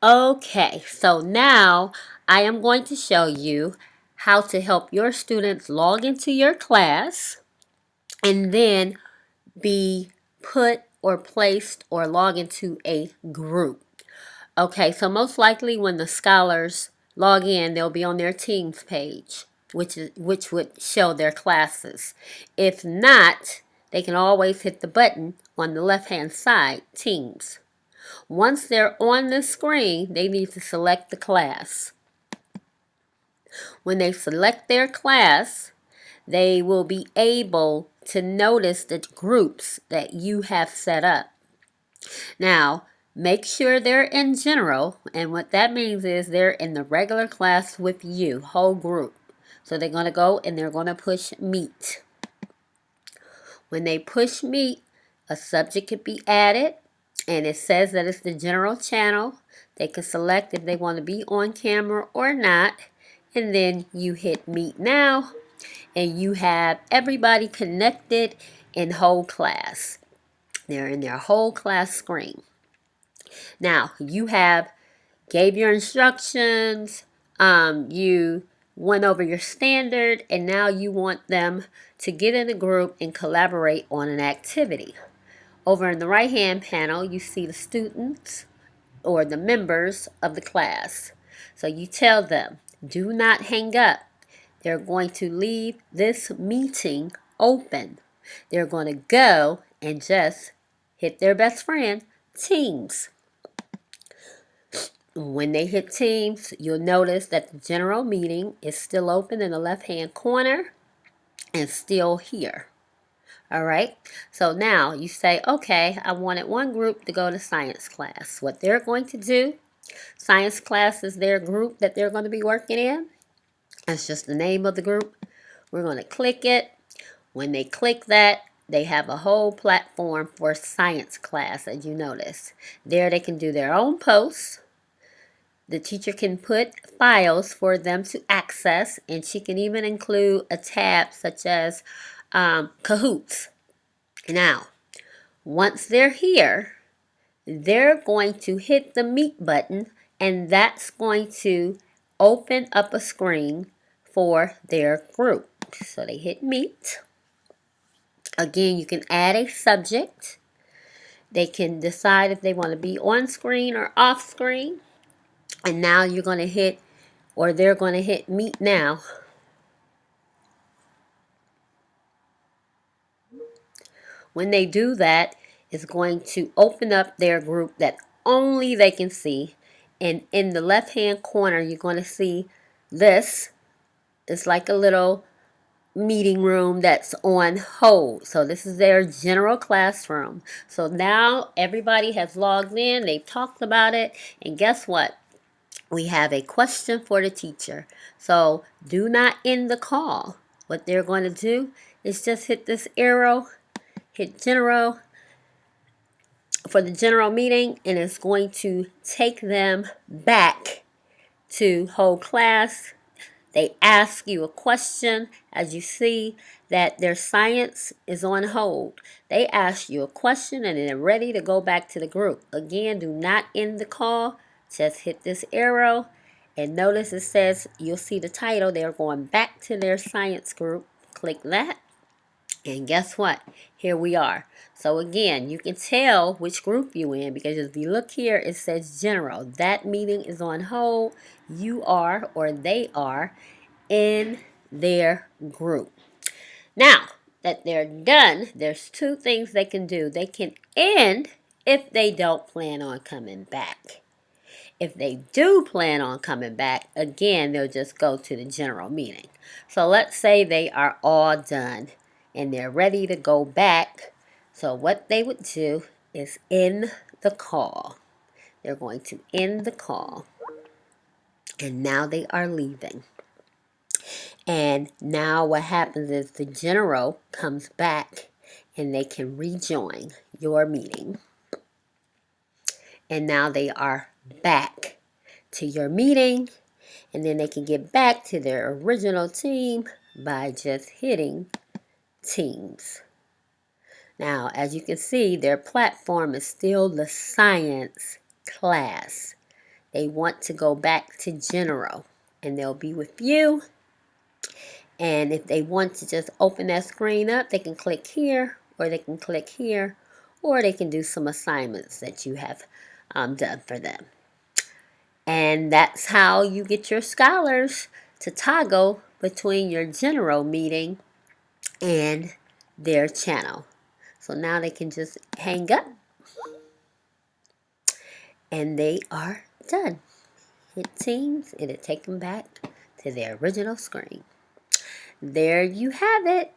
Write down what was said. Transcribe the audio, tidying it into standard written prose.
Okay, so now I am going to show you how to help your students log into your class and then be put or placed or log into a group. Okay, so most likely when the scholars log in, they'll be on their Teams page, which would show their classes. If not, they can always hit the button on the left-hand side, Teams. Once they're on the screen, they need to select the class. When they select their class, they will be able to notice the groups that you have set up. Now, make sure they're in general, and what that means is they're in the regular class with you, whole group. So they're going to go and they're going to push meet. When they push meet, a subject could be added, and it says that it's the general channel. They can select if they want to be on camera or not, and then you hit meet now, and you have everybody connected in whole class. They're in their whole class screen. Now, you have gave your instructions, you went over your standard, and now you want them to get in a group and collaborate on an activity. Over in the right-hand panel, you see the students or the members of the class. So you tell them, do not hang up. They're going to leave this meeting open. They're going to go and just hit their best friend, Teams. When they hit Teams, you'll notice that the general meeting is still open in the left-hand corner and still here. All right, so now you say, okay, I wanted one group to go to science class. What they're going to do, science class is their group that they're going to be working in. That's just the name of the group. We're going to click it. When they click that, they have a whole platform for science class, as you notice. There they can do their own posts. The teacher can put files for them to access, and she can even include a tab such as Kahoots. Now, once they're here, they're going to hit the meet button, and that's going to open up a screen for their group. So they hit meet. Again, you can add a subject. They can decide if they want to be on screen or off screen. And now you're going to hit, or they're going to hit meet now. When they do that, it's going to open up their group that only they can see. And in the left-hand corner, you're going to see this. It's like a little meeting room that's on hold. So this is their general classroom. So now everybody has logged in. They've talked about it. And guess what? We have a question for the teacher. So do not end the call. What they're going to do is just hit this arrow, hit general for the general meeting, and it's going to take them back to whole class. They ask you a question. As you see that their science is on hold. They ask you a question and they're ready to go back to the group. Again, do not end the call. Just hit this arrow and notice it says, you'll see the title. They're going back to their science group. Click that. And guess what? Here we are. So again, you can tell which group you in because if you look here, it says general. That meeting is on hold. You are, or they are, in their group. Now that they're done, there's two things they can do. They can end if they don't plan on coming back. If they do plan on coming back, again, they'll just go to the general meeting. So let's say they are all done and they're ready to go back. So what they would do is end the call. They're going to end the call. And now they are leaving. And now what happens is the general comes back and they can rejoin your meeting. And now they are back to your meeting, and then they can get back to their original team by just hitting Teams. Now, as you can see, their platform is still the science class. they want to go back to general, and they'll be with you. And if they want to just open that screen up, they can click here, or they can click here, or they can do some assignments that you have done for them. And that's how you get your scholars to toggle between your general meeting and their channel. So now they can just hang up and they are done. Hit Teams, it'll take them back to their original screen. There you have it.